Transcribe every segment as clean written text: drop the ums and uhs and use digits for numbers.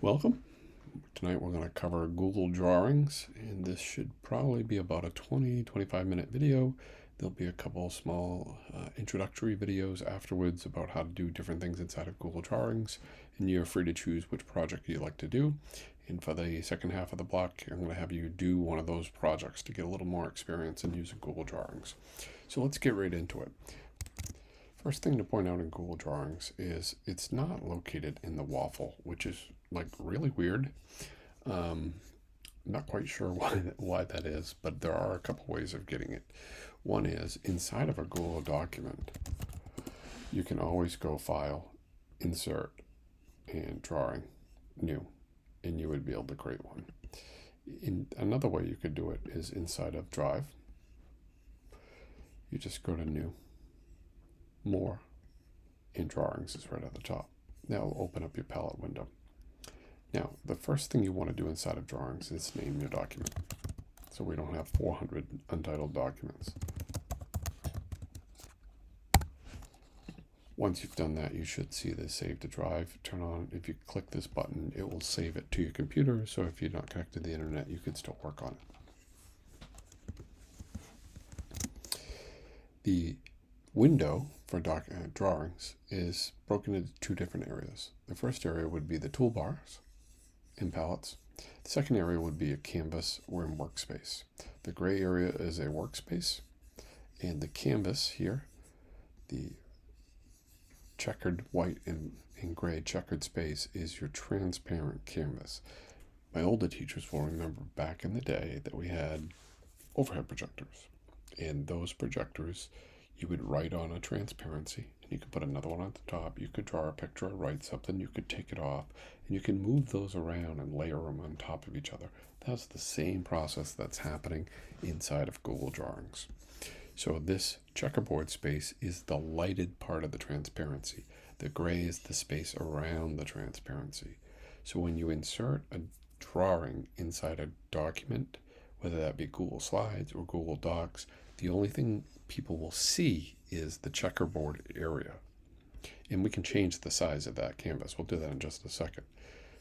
Welcome. Tonight we're going to cover Google Drawings, and this should probably be about a 20-25 minute video. There'll be a couple small introductory videos afterwards about how to do different things inside of Google Drawings, and you're free to choose which project you like to do. And for the second half of the block, I'm going to have you do one of those projects to get a little more experience in using Google Drawings. So let's get right into it. First thing to point out in Google Drawings is it's not located in the waffle, which is like really weird. Not quite sure why that is, but there are a couple ways of getting it. One is inside of a Google document, you can always go File, Insert, and Drawing, New, and you would be able to create one. Another way you could do it is inside of Drive. You just go to New, More, and Drawings is right at the top. Now it'll open up your palette window. Now, the first thing you want to do inside of Drawings is name your document, so we don't have 400 untitled documents. Once you've done that, you should see the Save to Drive turn on. If you click this button, it will save it to your computer, so if you're not connected to the internet, you can still work on it. The window for drawings is broken into two different areas. The first area would be the toolbars and palettes. The second area would be a canvas or in workspace. The gray area is a workspace, and the canvas here, the checkered white and gray checkered space, is your transparent canvas. My older teachers will remember back in the day that we had overhead projectors, and those projectors you would write on a transparency, and you could put another one on the top. You could draw a picture or write something, you could take it off, and you can move those around and layer them on top of each other. That's the same process that's happening inside of Google Drawings. So this checkerboard space is the lighted part of the transparency. The gray is the space around the transparency. So when you insert a drawing inside a document, whether that be Google Slides or Google Docs, the only thing people will see is the checkerboard area. And we can change the size of that canvas. We'll do that in just a second.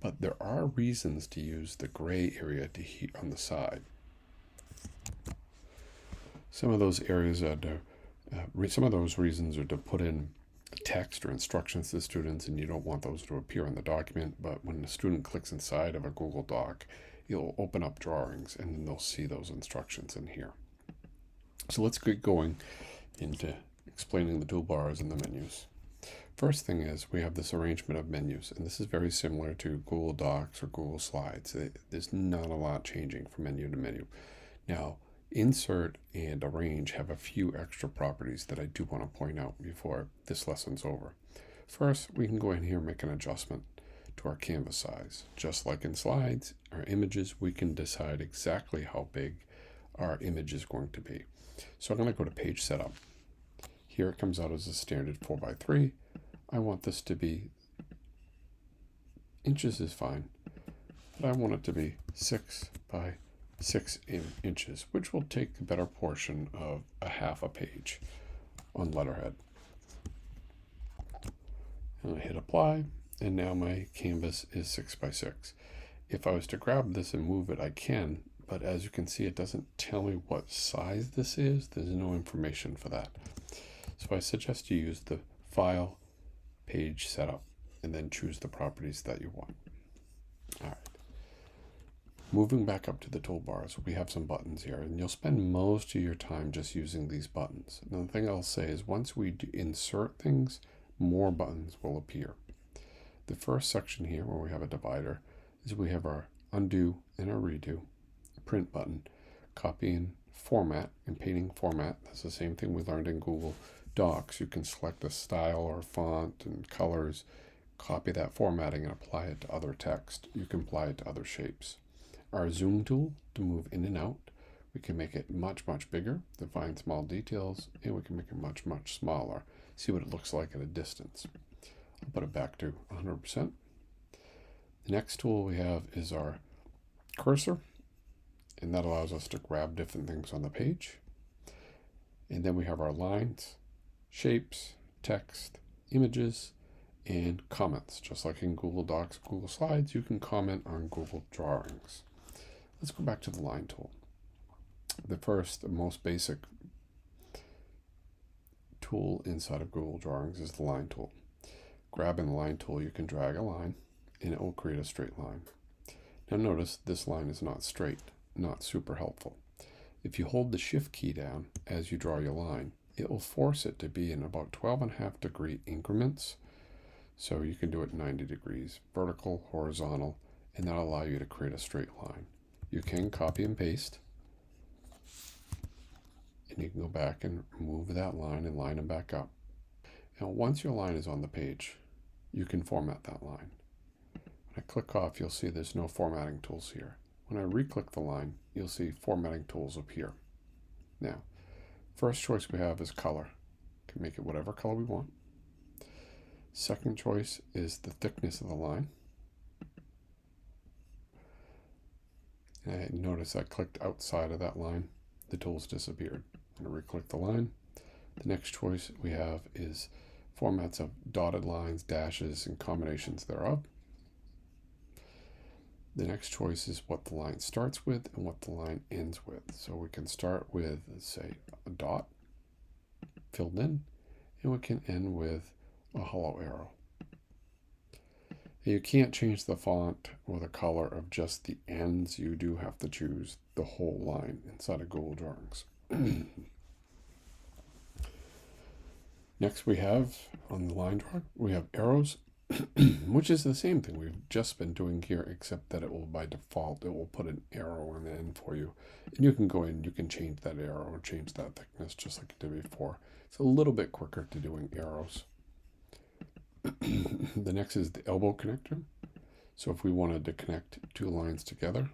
But there are reasons to use the gray area on the side. Some of those areas are some of those reasons are to put in text or instructions to students, and you don't want those to appear in the document. But when the student clicks inside of a Google Doc, it'll open up drawings, and then they'll see those instructions in here. So let's get going into explaining the toolbars and the menus. First thing is we have this arrangement of menus, and this is very similar to Google Docs or Google Slides. There's not a lot changing from menu to menu. Now, Insert and Arrange have a few extra properties that I do want to point out before this lesson's over. First, we can go in here and make an adjustment to our canvas size. Just like in Slides or images, we can decide exactly how big our image is going to be. So I'm going to go to Page Setup. Here it comes out as a standard 4x3. I want this to be, inches is fine, but I want it to be 6 by 6 inches, which will take the better portion of a half a page on letterhead. And I hit apply, and now my canvas is 6 by 6. If I was to grab this and move it, I can, but as you can see, it doesn't tell me what size this is. There's no information for that. So I suggest you use the File, Page Setup, and then choose the properties that you want. All right. Moving back up to the toolbars, we have some buttons here, and you'll spend most of your time just using these buttons. Now, the thing I'll say is once we insert things, more buttons will appear. The first section here, where we have a divider, is we have our undo and our redo, print button, copy and format, and painting format. That's the same thing we learned in Google Docs. You can select a style or font and colors, copy that formatting and apply it to other text. You can apply it to other shapes. Our zoom tool to move in and out. We can make it much, much bigger to find small details, and we can make it much, much smaller. See what it looks like at a distance. I'll put it back to 100%. The next tool we have is our cursor, and that allows us to grab different things on the page. And then we have our lines, shapes, text, images, and comments. Just like in Google Docs, Google Slides, you can comment on Google Drawings. Let's go back to the line tool. The first, most basic tool inside of Google Drawings is the line tool. Grabbing the line tool, you can drag a line and it will create a straight line. Now notice this line is not straight, not super helpful. If you hold the shift key down as you draw your line, it will force it to be in about 12.5 degree increments. So you can do it 90 degrees, vertical, horizontal, and that'll allow you to create a straight line. You can copy and paste, and you can go back and move that line and line them back up. Now once your line is on the page, you can format that line. When I click off, you'll see there's no formatting tools here. When I re-click the line, you'll see formatting tools appear. Now, first choice we have is color. We can make it whatever color we want. Second choice is the thickness of the line. And notice I clicked outside of that line, the tools disappeared. I'm going to re-click the line. The next choice we have is formats of dotted lines, dashes, and combinations thereof. The next choice is what the line starts with and what the line ends with. So we can start with, let's say, a dot filled in, and we can end with a hollow arrow. You can't change the font or the color of just the ends. You do have to choose the whole line inside of Google Drawings. Next we have, on the line drawing, we have arrows, which is the same thing we've just been doing here, except that it will, by default, it will put an arrow on the end for you. And you can go in, you can change that arrow or change that thickness just like you did before. It's a little bit quicker to doing arrows. The next is the elbow connector. So if we wanted to connect two lines together,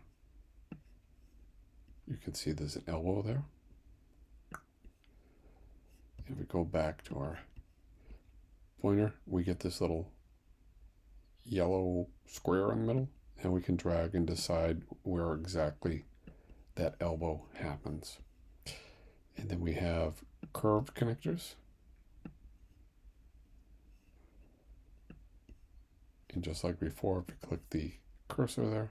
you can see there's an elbow there. If we go back to our pointer, we get this little yellow square in the middle, and we can drag and decide where exactly that elbow happens. And then we have curved connectors. And just like before, if you click the cursor there,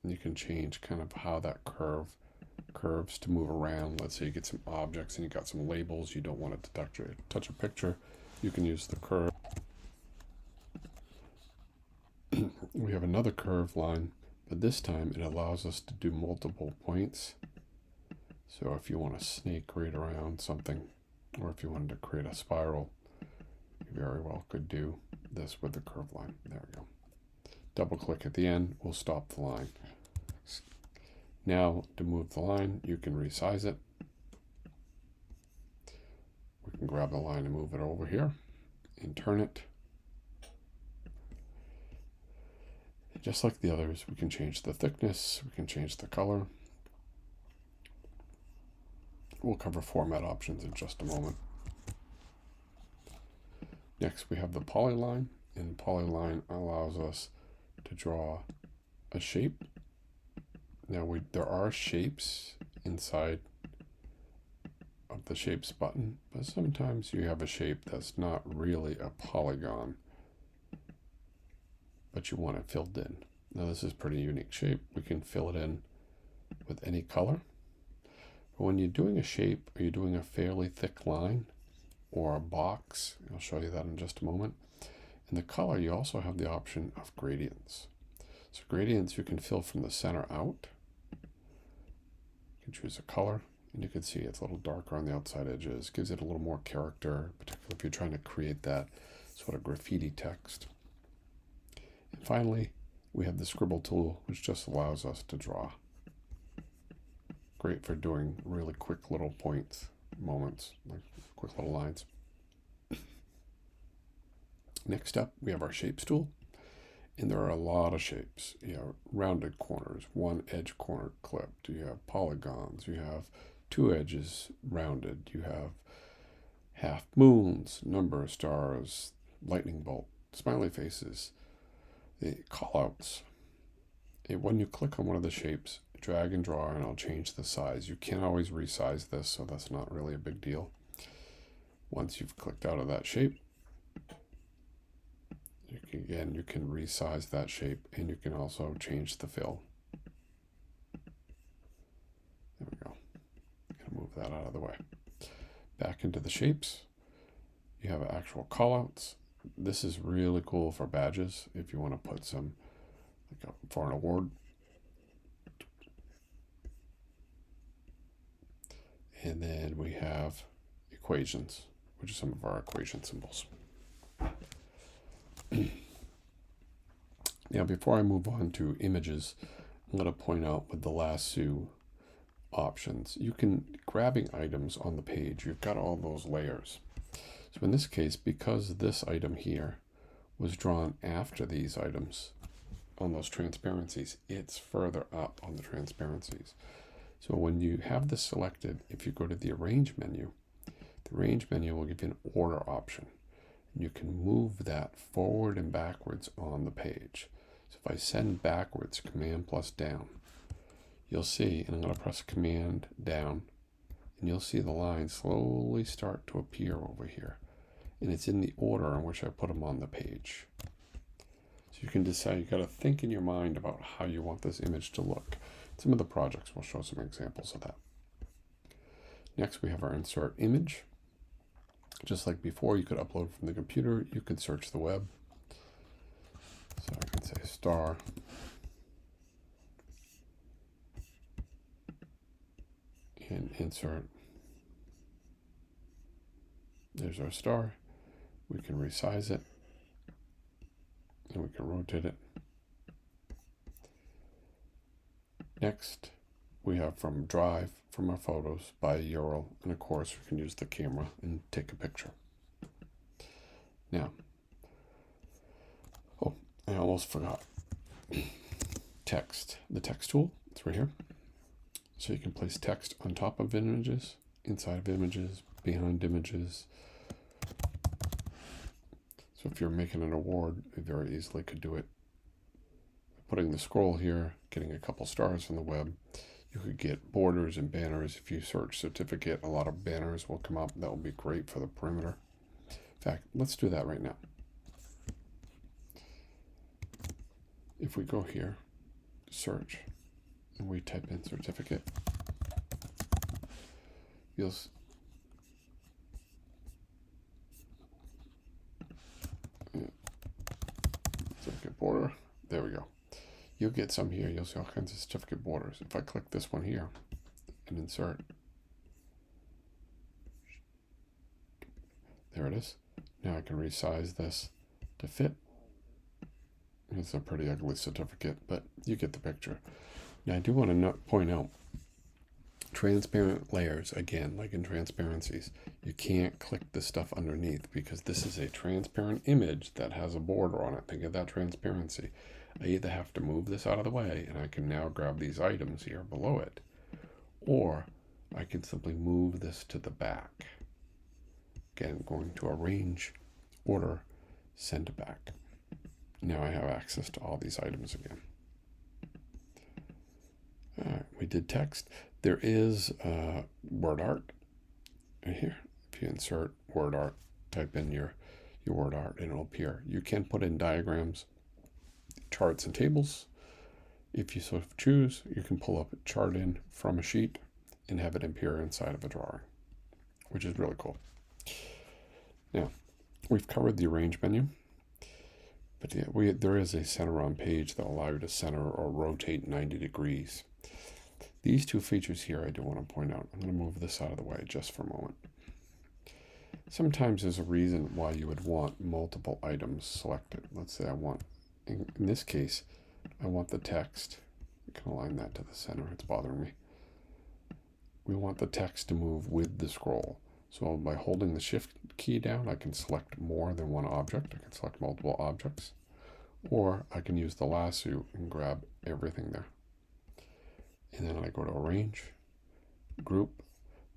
you can change kind of how that curves to move around. Let's say you get some objects and you got some labels, you don't want it to touch a picture, you can use the curve. We have another curved line, but this time it allows us to do multiple points. So if you want to snake right around something, or if you wanted to create a spiral, you very well could do this with the curved line. There we go. Double click at the end will stop the line. Now to move the line, you can resize it. We can grab the line and move it over here and turn it. And just like the others, we can change the thickness, we can change the color. We'll cover format options in just a moment. Next, we have the polyline, and polyline allows us to draw a shape. Now, there are shapes inside of the shapes button, but sometimes you have a shape that's not really a polygon, but you want it filled in. Now, this is a pretty unique shape. We can fill it in with any color. But when you're doing a shape, or you're doing a fairly thick line, or a box, I'll show you that in just a moment. In the color, you also have the option of gradients. So gradients you can fill from the center out. You can choose a color, and you can see it's a little darker on the outside edges. Gives it a little more character, particularly if you're trying to create that sort of graffiti text. And finally, we have the scribble tool, which just allows us to draw. Great for doing really quick little points, moments, like quick little lines. Next up, we have our shapes tool, and there are a lot of shapes. You have rounded corners, one edge corner clipped, you have polygons, you have two edges rounded, you have half moons, number of stars, lightning bolt, smiley faces, the callouts. When you click on one of the shapes, drag and draw, and I'll change the size. You can always resize this, so that's not really a big deal. Once you've clicked out of that shape, You can resize that shape, and you can also change the fill. There we go. Gonna move that out of the way. Back into the shapes. You have actual callouts. This is really cool for badges if you want to put some, like for an award. And then we have equations, which are some of our equation symbols. Now, before I move on to images, I'm going to point out with the lasso options, you can, grabbing items on the page, you've got all those layers. So in this case, because this item here was drawn after these items on those transparencies, it's further up on the transparencies. So when you have this selected, if you go to the Arrange menu, the Arrange menu will give you an order option. And you can move that forward and backwards on the page. So if I send backwards, Command plus down, you'll see, and I'm going to press Command down, and you'll see the lines slowly start to appear over here. And it's in the order in which I put them on the page. So you can decide, you got to think in your mind about how you want this image to look. Some of the projects will show some examples of that. Next, we have our insert image. Just like before, you could upload from the computer, you could search the web. So I can say star. And insert. There's our star. We can resize it. And we can rotate it. Next, we have from Drive, from our photos, by URL, and of course we can use the camera and take a picture. Now, oh, I almost forgot. Text, the text tool, it's right here. So you can place text on top of images, inside of images, behind images. So if you're making an award, you very easily could do it. Putting the scroll here, getting a couple stars from the web. You could get borders and banners. If you search certificate, a lot of banners will come up. That will be great for the perimeter. In fact, let's do that right now. If we go here, search, and we type in certificate, you'll certificate border. There we go. You'll get some here. You'll see all kinds of certificate borders. If I click this one here and insert, there it is. Now I can resize this to fit. It's a pretty ugly certificate, but you get the picture. Now I do want to point out transparent layers, again, like in transparencies, you can't click the stuff underneath because this is a transparent image that has a border on it. Think of that transparency. I either have to move this out of the way and I can now grab these items here below it, or I can simply move this to the back. Again, going to Arrange, Order, Send to Back. Now I have access to all these items again. All right, we did text. There is word art right here. If you insert word art, type in your word art and it'll appear. You can put in diagrams, charts, and tables. If you so choose, you can pull up a chart in from a sheet and have it appear inside of a drawing, which is really cool. Now, we've covered the Arrange menu, but yeah, there is a center on page that will allow you to center or rotate 90 degrees. These two features here I do want to point out. I'm going to move this out of the way just for a moment. Sometimes there's a reason why you would want multiple items selected. Let's say I want, in this case, I want the text. You can align that to the center. It's bothering me. We want the text to move with the scroll. So by holding the Shift key down, I can select more than one object. I can select multiple objects. Or I can use the lasso and grab everything there. And then I go to Arrange, Group.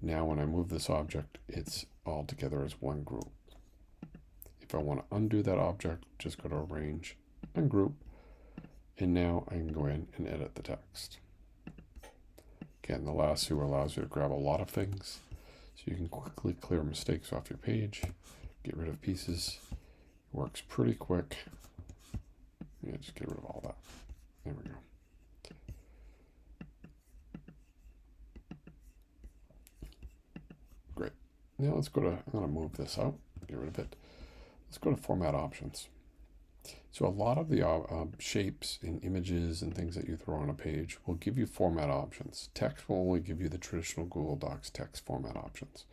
Now when I move this object, it's all together as one group. If I want to undo that object, just go to Arrange and Group. And now I can go in and edit the text. Again, the lasso allows you to grab a lot of things. So you can quickly clear mistakes off your page, get rid of pieces, Works pretty quick. Yeah, just get rid of all that. There we go. Great. Now let's go to, I'm going to move this out, get rid of it. Let's go to Format Options. So a lot of the shapes and images and things that you throw on a page will give you format options. Text will only give you the traditional Google Docs text format options.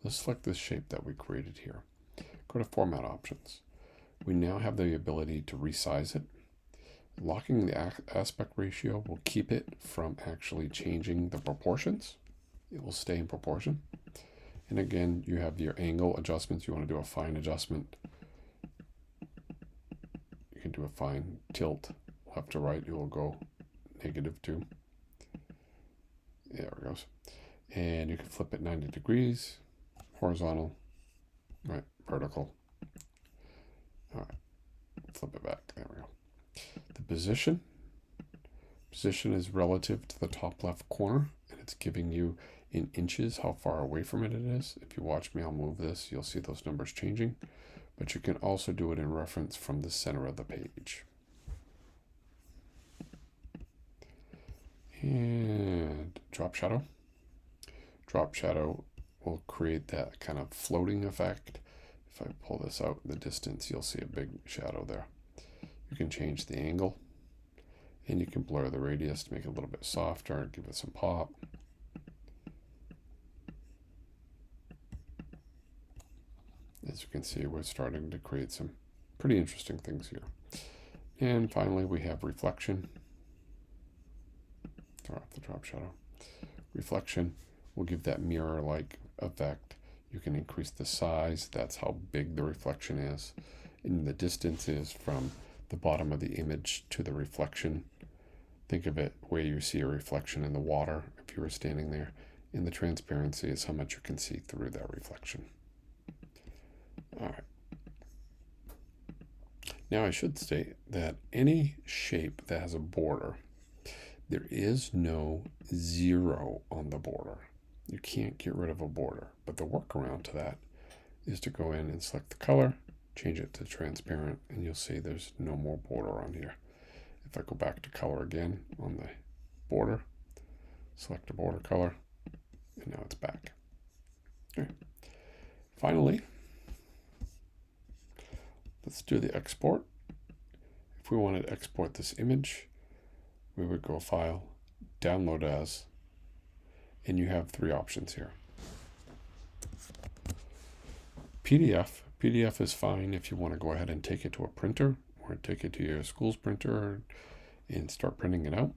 Let's select this shape that we created here. Go to Format Options. We now have the ability to resize it. Locking the aspect ratio will keep it from actually changing the proportions. It will stay in proportion. And again, you have your angle adjustments. You want to do a fine adjustment. You can do a fine tilt left to right. It will go -2. There it goes. And you can flip it 90 degrees, horizontal, right, vertical. All right, flip it back. There we go. The position is relative to the top left corner, and it's giving you in inches how far away from it is. If you watch me, I'll move this. You'll see those numbers changing. But you can also do it in reference from the center of the page. And drop shadow. Drop shadow will create that kind of floating effect. If I pull this out in the distance, you'll see a big shadow there. You can change the angle, and you can blur the radius to make it a little bit softer, give it some pop. As you can see, we're starting to create some pretty interesting things here. And finally, we have reflection. Throw off the drop shadow. Reflection will give that mirror-like effect. You can increase the size. That's how big the reflection is. And the distance is from the bottom of the image to the reflection. Think of it where you see a reflection in the water if you were standing there. And the transparency is how much you can see through that reflection. All right. Now I should state that any shape that has a border, there is no 0 on the border. You can't get rid of a border. But the workaround to that is to go in and select the color, change it to transparent, and you'll see there's no more border on here. If I go back to color again on the border, select the border color, and now it's back. Okay. Finally, let's do the export. If we wanted to export this image, we would go File, Download As, and you have 3 options here. PDF. PDF is fine if you want to go ahead and take it to a printer or take it to your school's printer and start printing it out.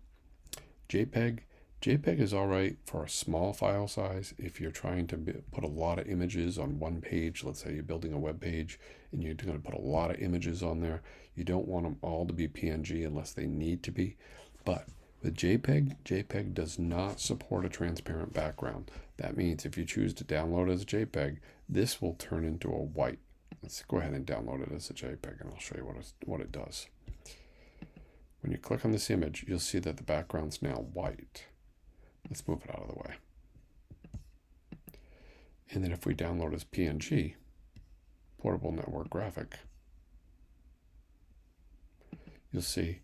JPEG. JPEG is all right for a small file size. If you're trying to put a lot of images on one page, let's say you're building a web page and you're going to put a lot of images on there, you don't want them all to be PNG unless they need to be. But with JPEG, JPEG does not support a transparent background. That means if you choose to download it as a JPEG, this will turn into a white. Let's go ahead and download it as a JPEG, and I'll show you what it does. When you click on this image, you'll see that the background's now white. Let's move it out of the way. And then if we download as PNG, Portable Network Graphic, you'll see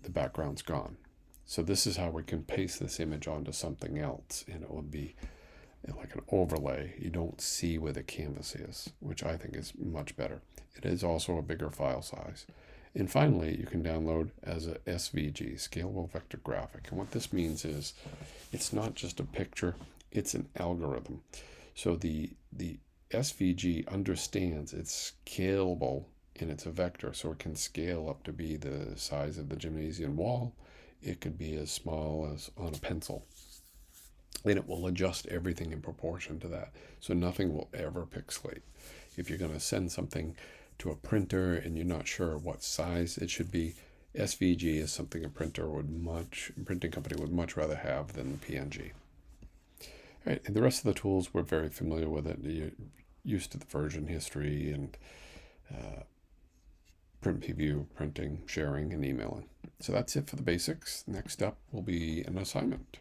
the background's gone. So this is how we can paste this image onto something else, and it will be like an overlay. You don't see where the canvas is, which I think is much better. It is also a bigger file size. And finally, you can download as a SVG, Scalable Vector Graphic. And what this means is it's not just a picture, it's an algorithm. So the SVG understands it's scalable and it's a vector, so it can scale up to be the size of the gymnasium wall. It could be as small as on a pencil. And it will adjust everything in proportion to that. So nothing will ever pixelate. If you're going to send something to a printer and you're not sure what size it should be, SVG is something a printing company would much rather have than PNG. All right, and the rest of the tools, we're very familiar with it. You're used to the version history and print preview, printing, sharing, and emailing. So that's it for the basics. Next up will be an assignment.